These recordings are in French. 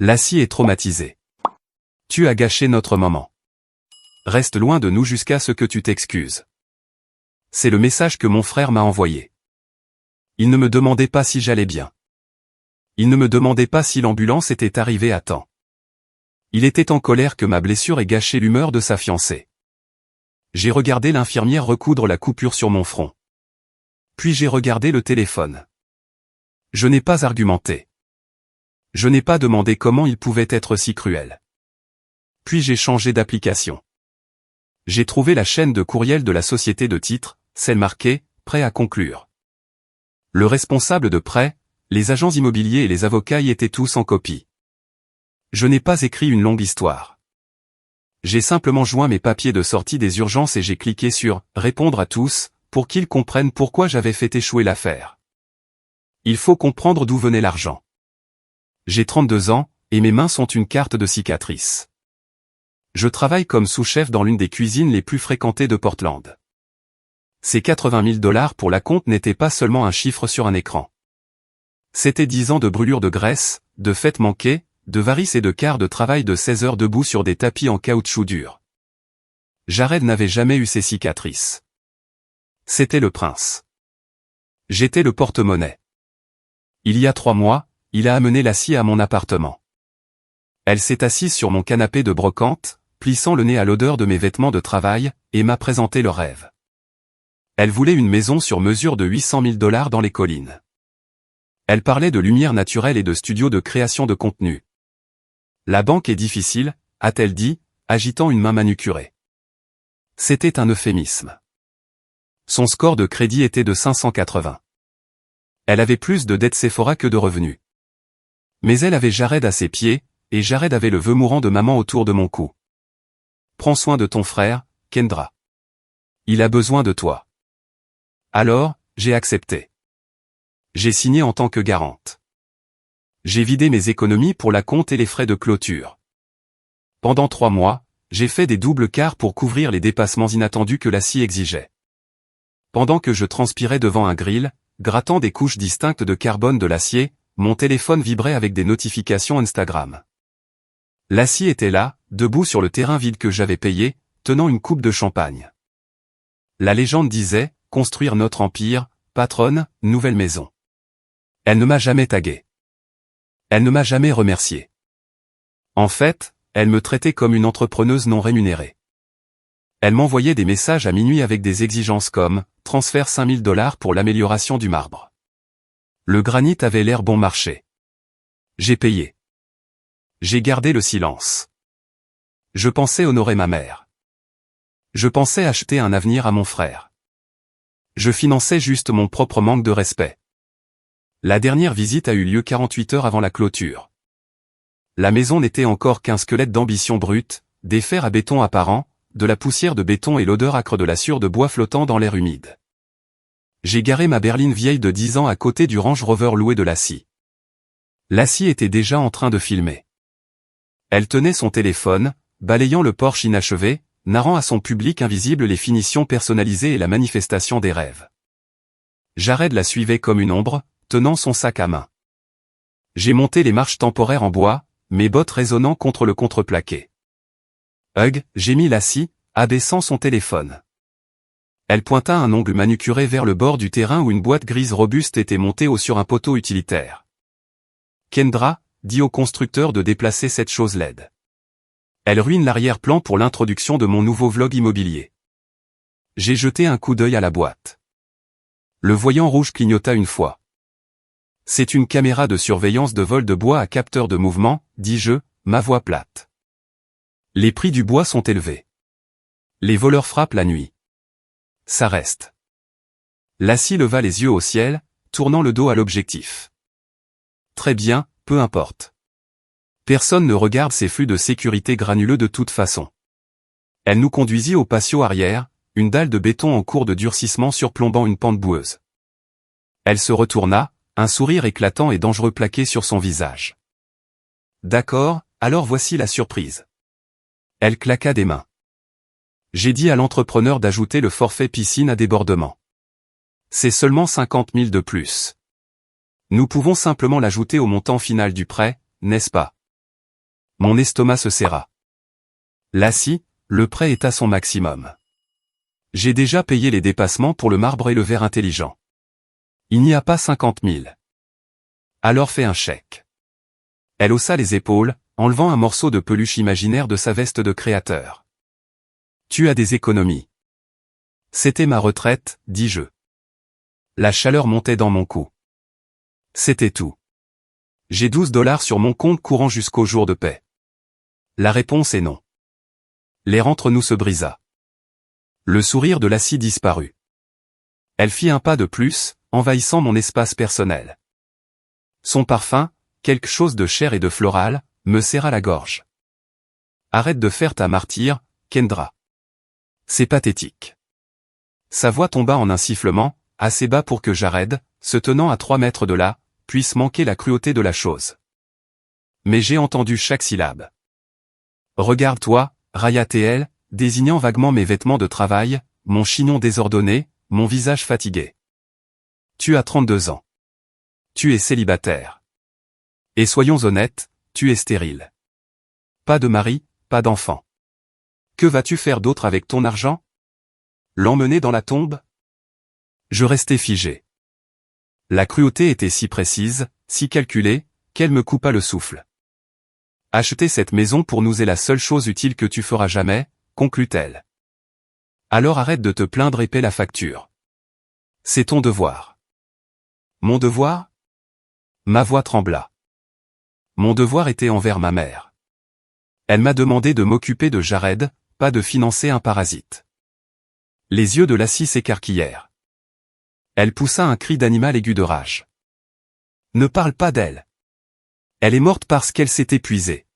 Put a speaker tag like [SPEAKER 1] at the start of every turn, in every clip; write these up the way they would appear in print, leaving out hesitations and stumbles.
[SPEAKER 1] Lassie est traumatisée. Tu as gâché notre moment. Reste loin de nous jusqu'à ce que tu t'excuses. C'est le message que mon frère m'a envoyé. Il ne me demandait pas si j'allais bien. Il ne me demandait pas si l'ambulance était arrivée à temps. Il était en colère que ma blessure ait gâché l'humeur de sa fiancée. J'ai regardé l'infirmière recoudre la coupure sur mon front. Puis j'ai regardé le téléphone. Je n'ai pas argumenté. Je n'ai pas demandé comment il pouvait être si cruel. Puis j'ai changé d'application. J'ai trouvé la chaîne de courriel de la société de titres, celle marquée « Prêt à conclure ». Le responsable de prêt, les agents immobiliers et les avocats y étaient tous en copie. Je n'ai pas écrit une longue histoire. J'ai simplement joint mes papiers de sortie des urgences et j'ai cliqué sur « Répondre à tous » pour qu'ils comprennent pourquoi j'avais fait échouer l'affaire. Il faut comprendre d'où venait l'argent. J'ai 32 ans, et mes mains sont une carte de cicatrices. Je travaille comme sous-chef dans l'une des cuisines les plus fréquentées de Portland. Ces 80 000 $ pour la compte n'étaient pas seulement un chiffre sur un écran. C'était 10 ans de brûlures de graisse, de fêtes manquées, de varices et de quarts de travail de 16 heures debout sur des tapis en caoutchouc dur. Jared n'avait jamais eu ces cicatrices. C'était le prince. J'étais le porte-monnaie. Il y a 3 mois, il a amené Lassie à mon appartement. Elle s'est assise sur mon canapé de brocante, plissant le nez à l'odeur de mes vêtements de travail, et m'a présenté le rêve. Elle voulait une maison sur mesure de 800 000 $ dans les collines. Elle parlait de lumière naturelle et de studio de création de contenu. La banque est difficile, a-t-elle dit, agitant une main manucurée. C'était un euphémisme. Son score de crédit était de 580. Elle avait plus de dettes Sephora que de revenus. Mais elle avait Jared à ses pieds, et Jared avait le vœu mourant de maman autour de mon cou. Prends soin de ton frère, Kendra. Il a besoin de toi. Alors, j'ai accepté. J'ai signé en tant que garante. J'ai vidé mes économies pour la compte et les frais de clôture. Pendant 3 mois, j'ai fait des doubles quarts pour couvrir les dépassements inattendus que Lassie exigeait. Pendant que je transpirais devant un grill, grattant des couches distinctes de carbone de l'acier, mon téléphone vibrait avec des notifications Instagram. Lassie était là, debout sur le terrain vide que j'avais payé, tenant une coupe de champagne. La légende disait, construire notre empire, patronne, nouvelle maison. Elle ne m'a jamais tagué. Elle ne m'a jamais remercié. En fait, elle me traitait comme une entrepreneuse non rémunérée. Elle m'envoyait des messages à minuit avec des exigences comme « Transfère 5 000 $ pour l'amélioration du marbre ». Le granit avait l'air bon marché. J'ai payé. J'ai gardé le silence. Je pensais honorer ma mère. Je pensais acheter un avenir à mon frère. Je finançais juste mon propre manque de respect. La dernière visite a eu lieu 48 heures avant la clôture. La maison n'était encore qu'un squelette d'ambition brute, des fers à béton apparents, de la poussière de béton et l'odeur âcre de la sueur de bois flottant dans l'air humide. J'ai garé ma berline vieille de 10 ans à côté du Range Rover loué de Lassie. Lassie était déjà en train de filmer. Elle tenait son téléphone, balayant le Porsche inachevé, narrant à son public invisible les finitions personnalisées et la manifestation des rêves. Jared la suivait comme une ombre, tenant son sac à main. J'ai monté les marches temporaires en bois, mes bottes résonnant contre le contreplaqué. Hug, gémit Lassie, abaissant son téléphone. Elle pointa un ongle manucuré vers le bord du terrain où une boîte grise robuste était montée sur un poteau utilitaire. Kendra, dit au constructeur de déplacer cette chose laide. Elle ruine l'arrière-plan pour l'introduction de mon nouveau vlog immobilier. J'ai jeté un coup d'œil à la boîte. Le voyant rouge clignota une fois. C'est une caméra de surveillance de vol de bois à capteur de mouvement, dis-je, ma voix plate. Les prix du bois sont élevés. Les voleurs frappent la nuit. Ça reste. Lassie leva les yeux au ciel, tournant le dos à l'objectif. Très bien, peu importe. Personne ne regarde ces flux de sécurité granuleux de toute façon. Elle nous conduisit au patio arrière, une dalle de béton en cours de durcissement surplombant une pente boueuse. Elle se retourna, un sourire éclatant et dangereux plaqué sur son visage. D'accord, alors voici la surprise. Elle claqua des mains. J'ai dit à l'entrepreneur d'ajouter le forfait piscine à débordement. C'est seulement 50 000 de plus. Nous pouvons simplement l'ajouter au montant final du prêt, n'est-ce pas? Mon estomac se serra. Lassie, le prêt est à son maximum. J'ai déjà payé les dépassements pour le marbre et le verre intelligent. Il n'y a pas 50 000. Alors fais un chèque. Elle haussa les épaules, enlevant un morceau de peluche imaginaire de sa veste de créateur. Tu as des économies. C'était ma retraite, dis-je. La chaleur montait dans mon cou. C'était tout. J'ai 12 $ sur mon compte courant jusqu'au jour de paie. La réponse est non. L'air entre nous se brisa. Le sourire de Lassie disparut. Elle fit un pas de plus, envahissant mon espace personnel. Son parfum, quelque chose de cher et de floral, me serra la gorge. Arrête de faire ta martyre, Kendra. C'est pathétique. Sa voix tomba en un sifflement, assez bas pour que Jared, se tenant à 3 mètres de là, puisse manquer la cruauté de la chose. Mais j'ai entendu chaque syllabe. Regarde-toi, Raya TL, désignant vaguement mes vêtements de travail, mon chignon désordonné, mon visage fatigué. Tu as 32 ans. Tu es célibataire. Et soyons honnêtes, tu es stérile. Pas de mari, pas d'enfant. Que vas-tu faire d'autre avec ton argent? L'emmener dans la tombe? Je restai figé. La cruauté était si précise, si calculée, qu'elle me coupa le souffle. Acheter cette maison pour nous est la seule chose utile que tu feras jamais, conclut-elle. Alors arrête de te plaindre et paie la facture. C'est ton devoir. Mon devoir? Ma voix trembla. Mon devoir était envers ma mère. Elle m'a demandé de m'occuper de Jared, pas de financer un parasite. Les yeux de Lassie s'écarquillèrent. Elle poussa un cri d'animal aigu de rage. Ne parle pas d'elle. Elle est morte parce qu'elle s'est épuisée.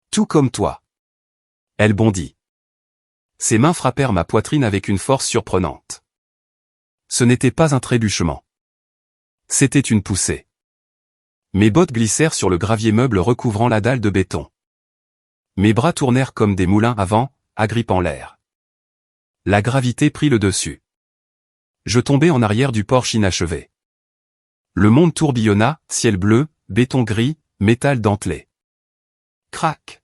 [SPEAKER 1] Tout comme toi. Elle bondit. Ses mains frappèrent ma poitrine avec une force surprenante. Ce n'était pas un trébuchement. C'était une poussée. Mes bottes glissèrent sur le gravier meuble recouvrant la dalle de béton. Mes bras tournèrent comme des moulins à vent, agrippant l'air. La gravité prit le dessus. Je tombai en arrière du porche inachevé. Le monde tourbillonna, ciel bleu, béton gris, métal dentelé. Crac.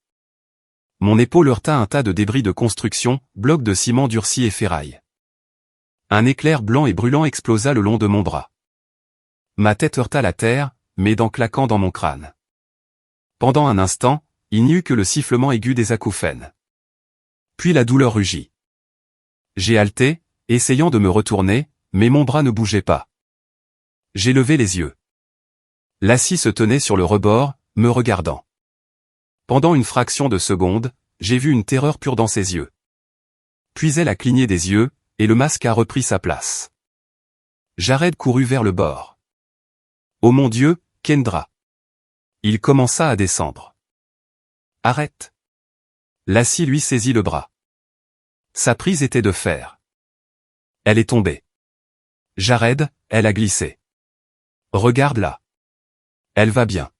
[SPEAKER 1] Mon épaule heurta un tas de débris de construction, blocs de ciment durci et ferraille. Un éclair blanc et brûlant explosa le long de mon bras. Ma tête heurta la terre, mes dents claquant dans mon crâne. Pendant un instant, il n'y eut que le sifflement aigu des acouphènes. Puis la douleur rugit. J'ai halté, essayant de me retourner, mais mon bras ne bougeait pas. J'ai levé les yeux. Lassie se tenait sur le rebord, me regardant. Pendant une fraction de seconde, j'ai vu une terreur pure dans ses yeux. Puis elle a cligné des yeux, et le masque a repris sa place. Jared courut vers le bord. Oh mon Dieu, Kendra. Il commença à descendre. Arrête. Lassie lui saisit le bras. Sa prise était de fer. Elle est tombée. Jared, elle a glissé. Regarde-la. Elle va bien.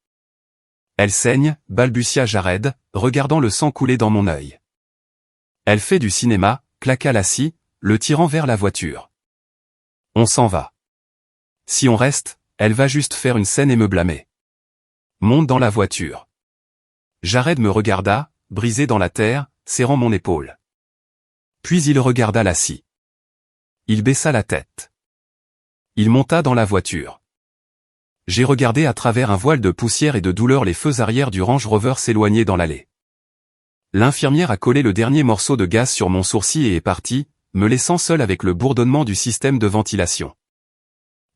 [SPEAKER 1] Elle saigne, balbutia Jared, regardant le sang couler dans mon œil. Elle fait du cinéma, claqua Lassie, le tirant vers la voiture. On s'en va. Si on reste, elle va juste faire une scène et me blâmer. Monte dans la voiture. Jared me regarda, brisé dans la terre, serrant mon épaule. Puis il regarda Lassie. Il baissa la tête. Il monta dans la voiture. J'ai regardé à travers un voile de poussière et de douleur les feux arrière du Range Rover s'éloigner dans l'allée. L'infirmière a collé le dernier morceau de gaz sur mon sourcil et est partie, me laissant seul avec le bourdonnement du système de ventilation.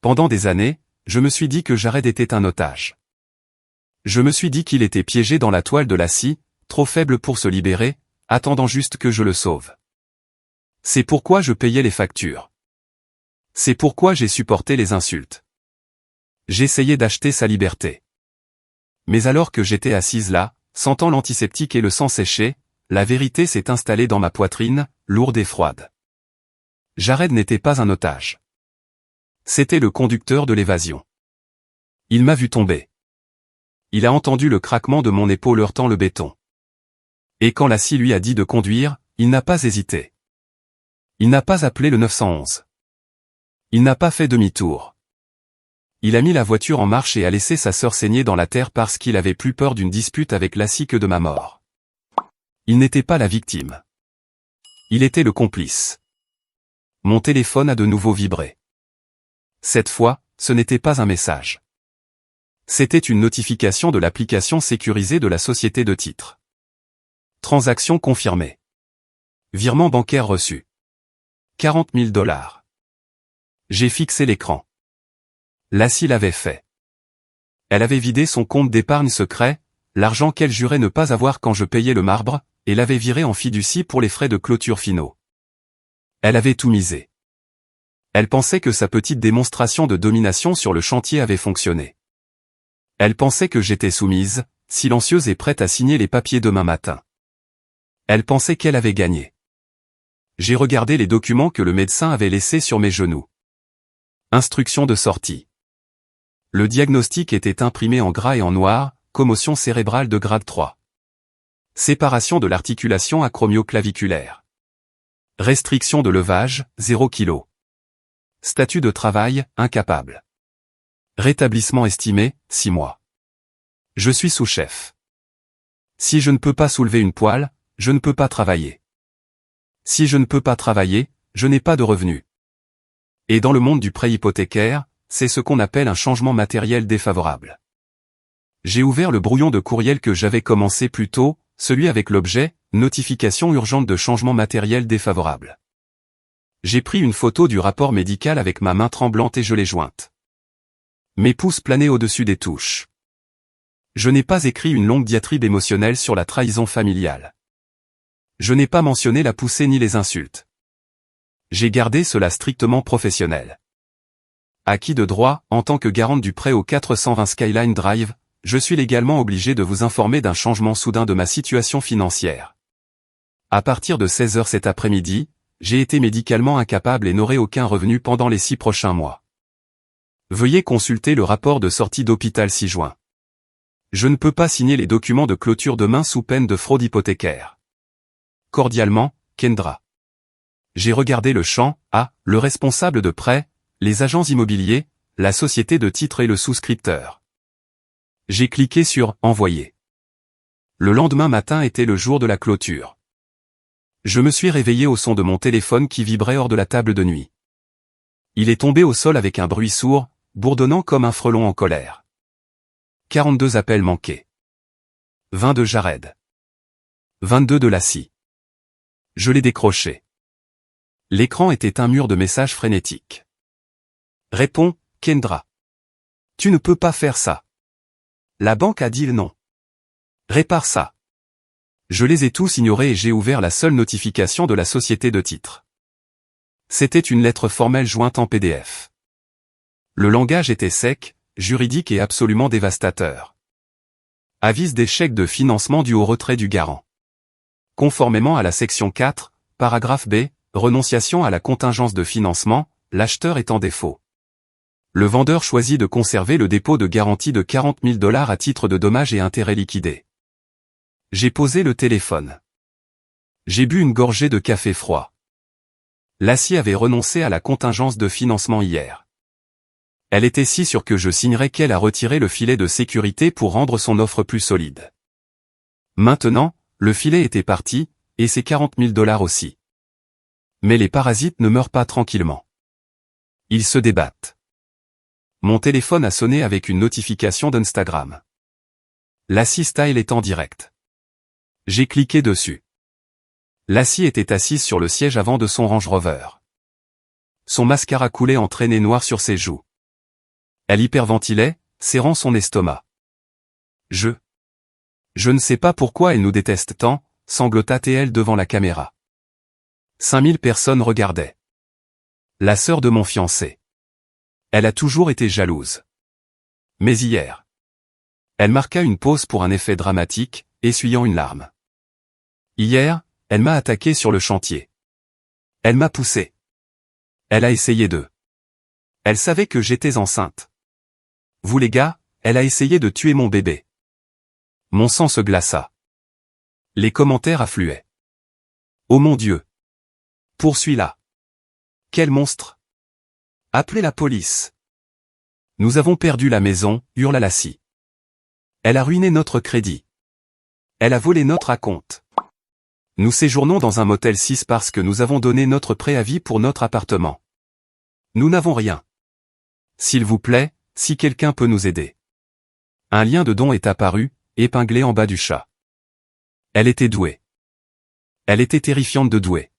[SPEAKER 1] Pendant des années, je me suis dit que Jared était un otage. Je me suis dit qu'il était piégé dans la toile de Lassie, trop faible pour se libérer, attendant juste que je le sauve. C'est pourquoi je payais les factures. C'est pourquoi j'ai supporté les insultes. J'essayais d'acheter sa liberté. Mais alors que j'étais assise là, sentant l'antiseptique et le sang sécher, la vérité s'est installée dans ma poitrine, lourde et froide. Jared n'était pas un otage. C'était le conducteur de l'évasion. Il m'a vu tomber. Il a entendu le craquement de mon épaule heurtant le béton. Et quand Lassie lui a dit de conduire, il n'a pas hésité. Il n'a pas appelé le 911. Il n'a pas fait demi-tour. Il a mis la voiture en marche et a laissé sa sœur saigner dans la terre parce qu'il avait plus peur d'une dispute avec Lassie que de ma mort. Il n'était pas la victime. Il était le complice. Mon téléphone a de nouveau vibré. Cette fois, ce n'était pas un message. C'était une notification de l'application sécurisée de la société de titres. Transaction confirmée. Virement bancaire reçu. 40 000 $. J'ai fixé l'écran. Lassie l'avait fait. Elle avait vidé son compte d'épargne secret, l'argent qu'elle jurait ne pas avoir quand je payais le marbre, et l'avait viré en fiducie pour les frais de clôture finaux. Elle avait tout misé. Elle pensait que sa petite démonstration de domination sur le chantier avait fonctionné. Elle pensait que j'étais soumise, silencieuse et prête à signer les papiers demain matin. Elle pensait qu'elle avait gagné. J'ai regardé les documents que le médecin avait laissés sur mes genoux. Instruction de sortie. Le diagnostic était imprimé en gras et en noir, commotion cérébrale de grade 3. Séparation de l'articulation acromio-claviculaire. Restriction de levage, 0 kg. Statut de travail, incapable. Rétablissement estimé, 6 mois. Je suis sous-chef. Si je ne peux pas soulever une poêle, je ne peux pas travailler. Si je ne peux pas travailler, je n'ai pas de revenus. Et dans le monde du prêt hypothécaire, c'est ce qu'on appelle un changement matériel défavorable. J'ai ouvert le brouillon de courriel que j'avais commencé plus tôt, celui avec l'objet « Notification urgente de changement matériel défavorable ». J'ai pris une photo du rapport médical avec ma main tremblante et je l'ai jointe. Mes pouces planaient au-dessus des touches. Je n'ai pas écrit une longue diatribe émotionnelle sur la trahison familiale. Je n'ai pas mentionné la poussée ni les insultes. J'ai gardé cela strictement professionnel. À qui de droit, en tant que garante du prêt au 420 Skyline Drive, je suis légalement obligé de vous informer d'un changement soudain de ma situation financière. À partir de 16 h cet après-midi, j'ai été médicalement incapable et n'aurai aucun revenu pendant les 6 prochains mois. Veuillez consulter le rapport de sortie d'hôpital 6 juin. Je ne peux pas signer les documents de clôture demain sous peine de fraude hypothécaire. Cordialement, Kendra. J'ai regardé le champ, le responsable de prêt, les agents immobiliers, la société de titres et le souscripteur. J'ai cliqué sur « Envoyer ». Le lendemain matin était le jour de la clôture. Je me suis réveillé au son de mon téléphone qui vibrait hors de la table de nuit. Il est tombé au sol avec un bruit sourd, bourdonnant comme un frelon en colère. 42 appels manqués. 20 de Jared. 22 de Lassie. Je l'ai décroché. L'écran était un mur de messages frénétiques. Réponds, Kendra. Tu ne peux pas faire ça. La banque a dit non. Répare ça. Je les ai tous ignorés et j'ai ouvert la seule notification de la société de titres. C'était une lettre formelle jointe en PDF. Le langage était sec, juridique et absolument dévastateur. Avis d'échec de financement dû au retrait du garant. Conformément à la section 4, paragraphe B, renonciation à la contingence de financement, l'acheteur est en défaut. Le vendeur choisit de conserver le dépôt de garantie de 40 000 $ à titre de dommages et intérêts liquidés. J'ai posé le téléphone. J'ai bu une gorgée de café froid. Lassie avait renoncé à la contingence de financement hier. Elle était si sûre que je signerais qu'elle a retiré le filet de sécurité pour rendre son offre plus solide. Maintenant, le filet était parti, et ses 40 000 $ aussi. Mais les parasites ne meurent pas tranquillement. Ils se débattent. Mon téléphone a sonné avec une notification d'Instagram. Lassie Style est en direct. J'ai cliqué dessus. Lassie était assise sur le siège avant de son Range Rover. Son mascara coulait en traînées noires sur ses joues. Elle hyperventilait, serrant son estomac. Je ne sais pas pourquoi elle nous déteste tant, sanglota-t-elle devant la caméra. 5000 personnes regardaient. La sœur de mon fiancé. Elle a toujours été jalouse. Mais hier. Elle marqua une pause pour un effet dramatique, essuyant une larme. Hier, elle m'a attaqué sur le chantier. Elle m'a poussé. Elle a essayé de. Elle savait que j'étais enceinte. Vous les gars, elle a essayé de tuer mon bébé. Mon sang se glaça. Les commentaires affluaient. Oh mon Dieu! Poursuis-la. Quel monstre! Appelez la police. Nous avons perdu la maison, hurla Lassie. Elle a ruiné notre crédit. Elle a volé notre acompte. Nous séjournons dans un motel 6 parce que nous avons donné notre préavis pour notre appartement. Nous n'avons rien. S'il vous plaît, si quelqu'un peut nous aider. Un lien de don est apparu, épinglé en bas du chat. Elle était douée. Elle était terrifiante de douée.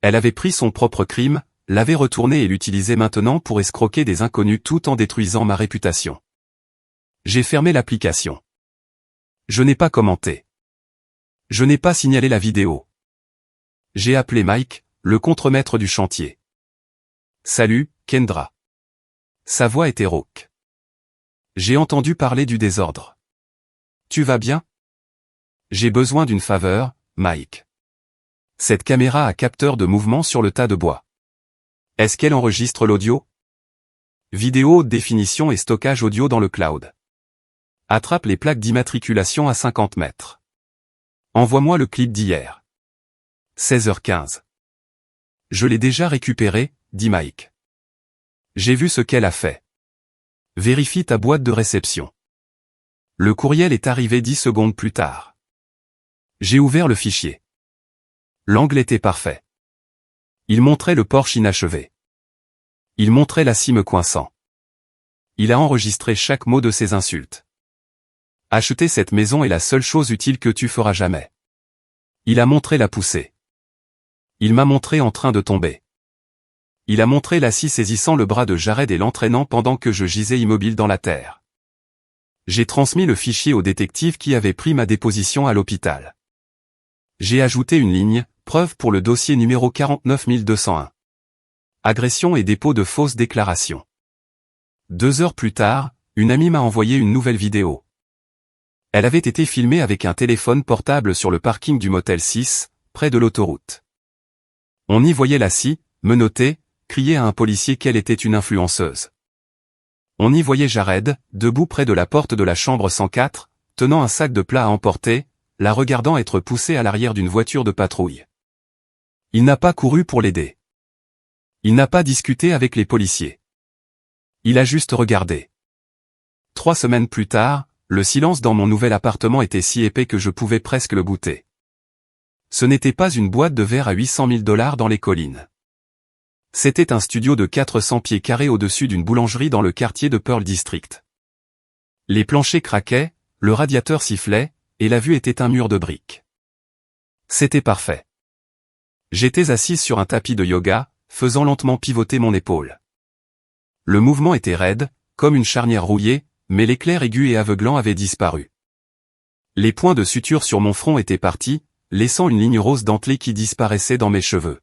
[SPEAKER 1] Elle avait pris son propre crime, l'avait retourné et l'utilisait maintenant pour escroquer des inconnus tout en détruisant ma réputation. J'ai fermé l'application. Je n'ai pas commenté. Je n'ai pas signalé la vidéo. J'ai appelé Mike, le contremaître du chantier. Salut, Kendra. Sa voix était rauque. J'ai entendu parler du désordre. Tu vas bien? J'ai besoin d'une faveur, Mike. Cette caméra a capteur de mouvement sur le tas de bois. Est-ce qu'elle enregistre l'audio? Vidéo haute définition et stockage audio dans le cloud. Attrape les plaques d'immatriculation à 50 mètres. Envoie-moi le clip d'hier. 16h15. Je l'ai déjà récupéré, dit Mike. J'ai vu ce qu'elle a fait. Vérifie ta boîte de réception. Le courriel est arrivé 10 secondes plus tard. J'ai ouvert le fichier. L'angle était parfait. Il montrait le Porsche inachevé. Il montrait Lassie me coinçant. Il a enregistré chaque mot de ses insultes. Acheter cette maison est la seule chose utile que tu feras jamais. Il a montré la poussée. Il m'a montré en train de tomber. Il a montré Lassie saisissant le bras de Jared et l'entraînant pendant que je gisais immobile dans la terre. J'ai transmis le fichier au détective qui avait pris ma déposition à l'hôpital. J'ai ajouté une ligne, preuve pour le dossier numéro 49201. Agression et dépôt de fausses déclarations. 2 heures plus tard, une amie m'a envoyé une nouvelle vidéo. Elle avait été filmée avec un téléphone portable sur le parking du motel 6, près de l'autoroute. On y voyait Lassie, menottée, crier à un policier qu'elle était une influenceuse. On y voyait Jared, debout près de la porte de la chambre 104, tenant un sac de plats à emporter, la regardant être poussée à l'arrière d'une voiture de patrouille. Il n'a pas couru pour l'aider. Il n'a pas discuté avec les policiers. Il a juste regardé. 3 semaines plus tard, le silence dans mon nouvel appartement était si épais que je pouvais presque le goûter. Ce n'était pas une boîte de verre à 800 000 $ dans les collines. C'était un studio de 400 pieds carrés au-dessus d'une boulangerie dans le quartier de Pearl District. Les planchers craquaient, le radiateur sifflait, et la vue était un mur de briques. C'était parfait. J'étais assise sur un tapis de yoga, faisant lentement pivoter mon épaule. Le mouvement était raide, comme une charnière rouillée, mais l'éclair aigu et aveuglant avait disparu. Les points de suture sur mon front étaient partis, laissant une ligne rose dentelée qui disparaissait dans mes cheveux.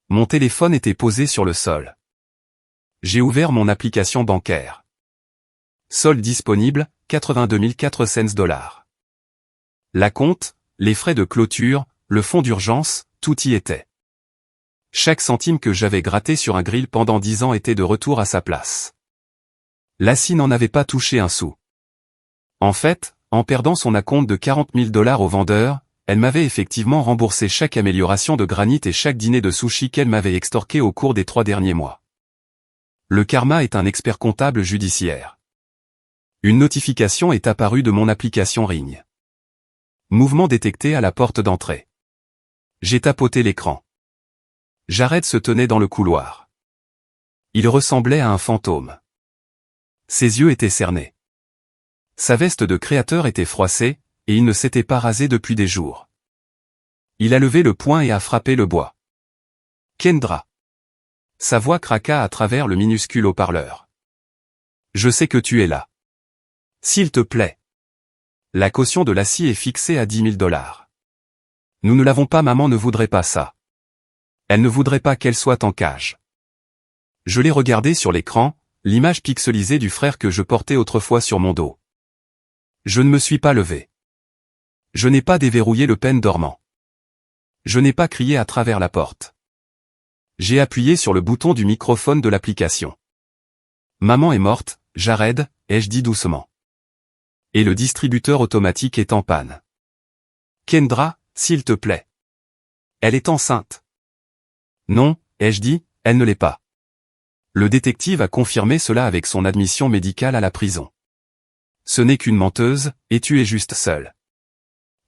[SPEAKER 1] Mon téléphone était posé sur le sol. J'ai ouvert mon application bancaire. Solde disponible, 82 400 $. La compte, les frais de clôture, le fonds d'urgence, tout y était. Chaque centime que j'avais gratté sur un grill pendant 10 ans était de retour à sa place. Lassie n'en avait pas touché un sou. En fait, en perdant son acompte de 40 000 $ au vendeur, elle m'avait effectivement remboursé chaque amélioration de granit et chaque dîner de sushi qu'elle m'avait extorqué au cours des 3 derniers mois. Le karma est un expert comptable judiciaire. Une notification est apparue de mon application Ring. Mouvement détecté à la porte d'entrée. J'ai tapoté l'écran. Jared se tenait dans le couloir. Il ressemblait à un fantôme. Ses yeux étaient cernés. Sa veste de créateur était froissée, et il ne s'était pas rasé depuis des jours. Il a levé le poing et a frappé le bois. Kendra. Sa voix craqua à travers le minuscule haut-parleur. Je sais que tu es là. S'il te plaît. La caution de Lassie est fixée à 10 000 $. Nous ne l'avons pas, maman ne voudrait pas ça. Elle ne voudrait pas qu'elle soit en cage. Je l'ai regardé sur l'écran, l'image pixelisée du frère que je portais autrefois sur mon dos. Je ne me suis pas levé. Je n'ai pas déverrouillé le pen dormant. Je n'ai pas crié à travers la porte. J'ai appuyé sur le bouton du microphone de l'application. Maman est morte, Jared, ai-je dit doucement. Et le distributeur automatique est en panne. Kendra, s'il te plaît. Elle est enceinte. Non, ai-je dit, elle ne l'est pas. Le détective a confirmé cela avec son admission médicale à la prison. Ce n'est qu'une menteuse, et tu es juste seul.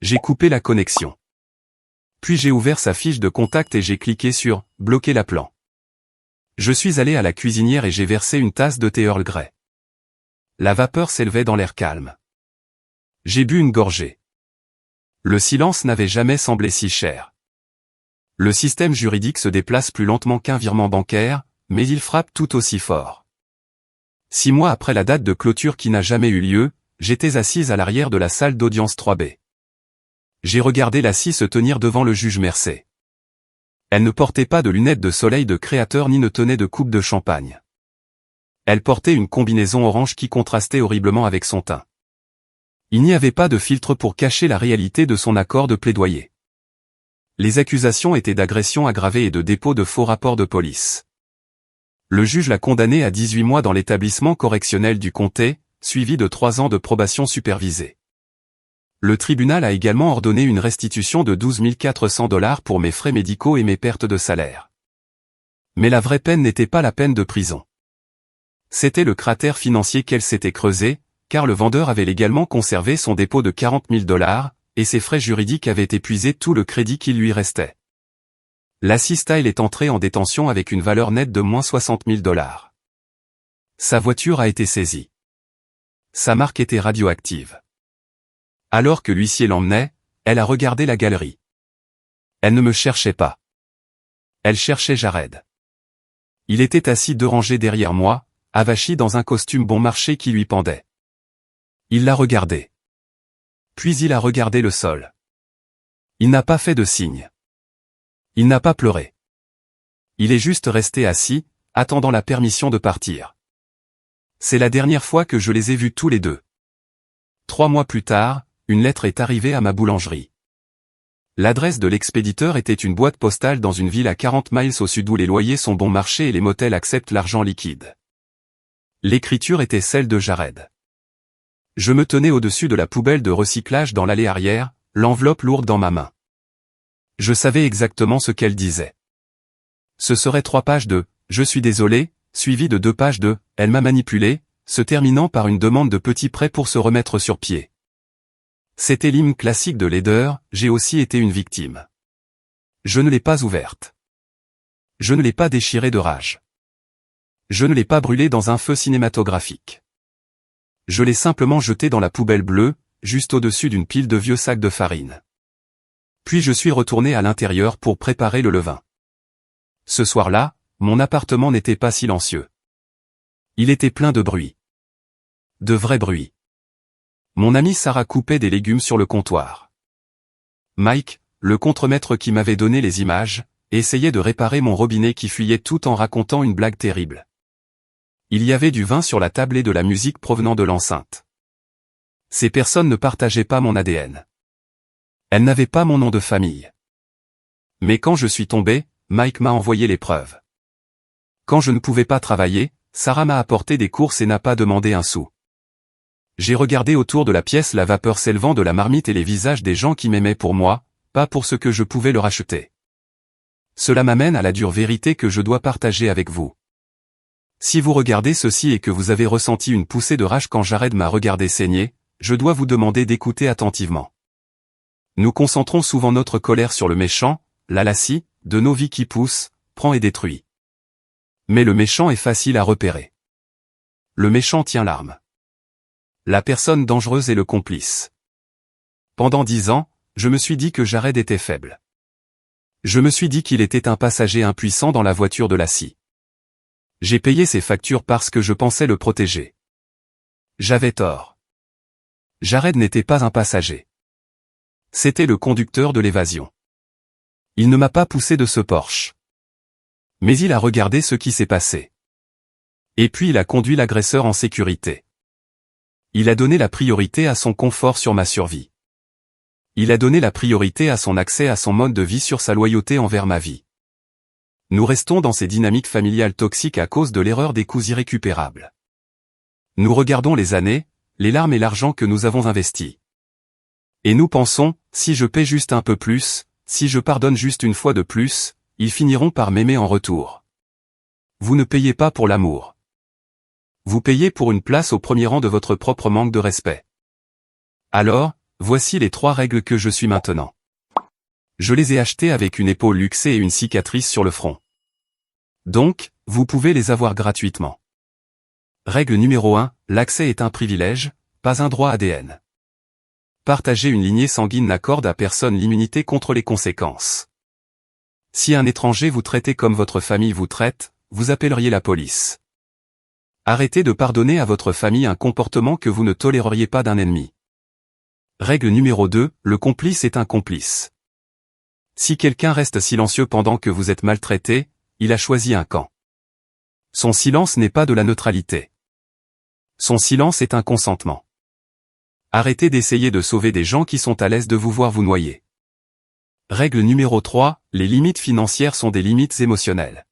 [SPEAKER 1] J'ai coupé la connexion. Puis j'ai ouvert sa fiche de contact et j'ai cliqué sur « Bloquer l'appelant ». Je suis allé à la cuisinière et j'ai versé une tasse de thé Earl Grey. La vapeur s'élevait dans l'air calme. J'ai bu une gorgée. Le silence n'avait jamais semblé si cher. Le système juridique se déplace plus lentement qu'un virement bancaire, mais il frappe tout aussi fort. 6 mois après la date de clôture qui n'a jamais eu lieu, j'étais assise à l'arrière de la salle d'audience 3B. J'ai regardé la scie se tenir devant le juge Mercey. Elle ne portait pas de lunettes de soleil de créateur ni ne tenait de coupe de champagne. Elle portait une combinaison orange qui contrastait horriblement avec son teint. Il n'y avait pas de filtre pour cacher la réalité de son accord de plaidoyer. Les accusations étaient d'agression aggravée et de dépôt de faux rapports de police. Le juge l'a condamnée à 18 mois dans l'établissement correctionnel du comté, suivi de 3 ans de probation supervisée. Le tribunal a également ordonné une restitution de 12 400 $ pour mes frais médicaux et mes pertes de salaire. Mais la vraie peine n'était pas la peine de prison. C'était le cratère financier qu'elle s'était creusé, car le vendeur avait légalement conservé son dépôt de 40 000 $, et ses frais juridiques avaient épuisé tout le crédit qui lui restait. Lassie Style est entré en détention avec une valeur nette de moins 60 000 $. Sa voiture a été saisie. Sa marque était radioactive. Alors que l'huissier l'emmenait, elle a regardé la galerie. Elle ne me cherchait pas. Elle cherchait Jared. Il était assis 2 rangées derrière moi, avachi dans un costume bon marché qui lui pendait. Il l'a regardé. Puis il a regardé le sol. Il n'a pas fait de signe. Il n'a pas pleuré. Il est juste resté assis, attendant la permission de partir. C'est la dernière fois que je les ai vus tous les deux. 3 mois plus tard, une lettre est arrivée à ma boulangerie. L'adresse de l'expéditeur était une boîte postale dans une ville à 40 miles au sud où les loyers sont bon marché et les motels acceptent l'argent liquide. L'écriture était celle de Jared. Je me tenais au-dessus de la poubelle de recyclage dans l'allée arrière, l'enveloppe lourde dans ma main. Je savais exactement ce qu'elle disait. Ce serait 3 pages de « Je suis désolé », suivi de 2 pages de « Elle m'a manipulé », se terminant par une demande de petit prêt pour se remettre sur pied. C'était l'hymne classique de Leder, j'ai aussi été une victime. Je ne l'ai pas ouverte. Je ne l'ai pas déchirée de rage. Je ne l'ai pas brûlée dans un feu cinématographique. Je l'ai simplement jetée dans la poubelle bleue, juste au-dessus d'une pile de vieux sacs de farine. Puis je suis retourné à l'intérieur pour préparer le levain. Ce soir-là, mon appartement n'était pas silencieux. Il était plein de bruit. De vrai bruit. Mon amie Sarah coupait des légumes sur le comptoir. Mike, le contremaître qui m'avait donné les images, essayait de réparer mon robinet qui fuyait tout en racontant une blague terrible. Il y avait du vin sur la table et de la musique provenant de l'enceinte. Ces personnes ne partageaient pas mon ADN. Elles n'avaient pas mon nom de famille. Mais quand je suis tombé, Mike m'a envoyé les preuves. Quand je ne pouvais pas travailler, Sarah m'a apporté des courses et n'a pas demandé un sou. J'ai regardé autour de la pièce la vapeur s'élevant de la marmite et les visages des gens qui m'aimaient pour moi, pas pour ce que je pouvais leur acheter. Cela m'amène à la dure vérité que je dois partager avec vous. Si vous regardez ceci et que vous avez ressenti une poussée de rage quand Jared m'a regardé saigner, je dois vous demander d'écouter attentivement. Nous concentrons souvent notre colère sur le méchant, la lassie, de nos vies qui pousse, prend et détruit. Mais le méchant est facile à repérer. Le méchant tient l'arme. La personne dangereuse est le complice. Pendant 10 ans, je me suis dit que Jared était faible. Je me suis dit qu'il était un passager impuissant dans la voiture de Lassie. J'ai payé ses factures parce que je pensais le protéger. J'avais tort. Jared n'était pas un passager. C'était le conducteur de l'évasion. Il ne m'a pas poussé de ce Porsche. Mais il a regardé ce qui s'est passé. Et puis il a conduit l'agresseur en sécurité. Il a donné la priorité à son confort sur ma survie. Il a donné la priorité à son accès à son mode de vie sur sa loyauté envers ma vie. Nous restons dans ces dynamiques familiales toxiques à cause de l'erreur des coûts irrécupérables. Nous regardons les années, les larmes et l'argent que nous avons investis. Et nous pensons, si je paie juste un peu plus, si je pardonne juste une fois de plus, ils finiront par m'aimer en retour. Vous ne payez pas pour l'amour. Vous payez pour une place au premier rang de votre propre manque de respect. Alors, voici les 3 règles que je suis maintenant. Je les ai achetées avec une épaule luxée et une cicatrice sur le front. Donc, vous pouvez les avoir gratuitement. Règle numéro 1, l'accès est un privilège, pas un droit ADN. Partager une lignée sanguine n'accorde à personne l'immunité contre les conséquences. Si un étranger vous traitait comme votre famille vous traite, vous appelleriez la police. Arrêtez de pardonner à votre famille un comportement que vous ne toléreriez pas d'un ennemi. Règle numéro 2, le complice est un complice. Si quelqu'un reste silencieux pendant que vous êtes maltraité, il a choisi un camp. Son silence n'est pas de la neutralité. Son silence est un consentement. Arrêtez d'essayer de sauver des gens qui sont à l'aise de vous voir vous noyer. Règle numéro 3, les limites financières sont des limites émotionnelles.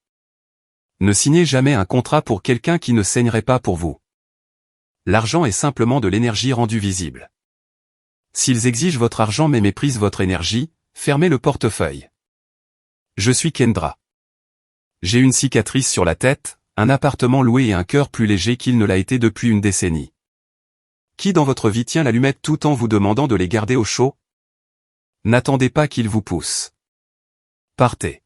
[SPEAKER 1] Ne signez jamais un contrat pour quelqu'un qui ne saignerait pas pour vous. L'argent est simplement de l'énergie rendue visible. S'ils exigent votre argent mais méprisent votre énergie, fermez le portefeuille. Je suis Kendra. J'ai une cicatrice sur la tête, un appartement loué et un cœur plus léger qu'il ne l'a été depuis une décennie. Qui dans votre vie tient l'allumette tout en vous demandant de les garder au chaud? N'attendez pas qu'il vous pousse. Partez.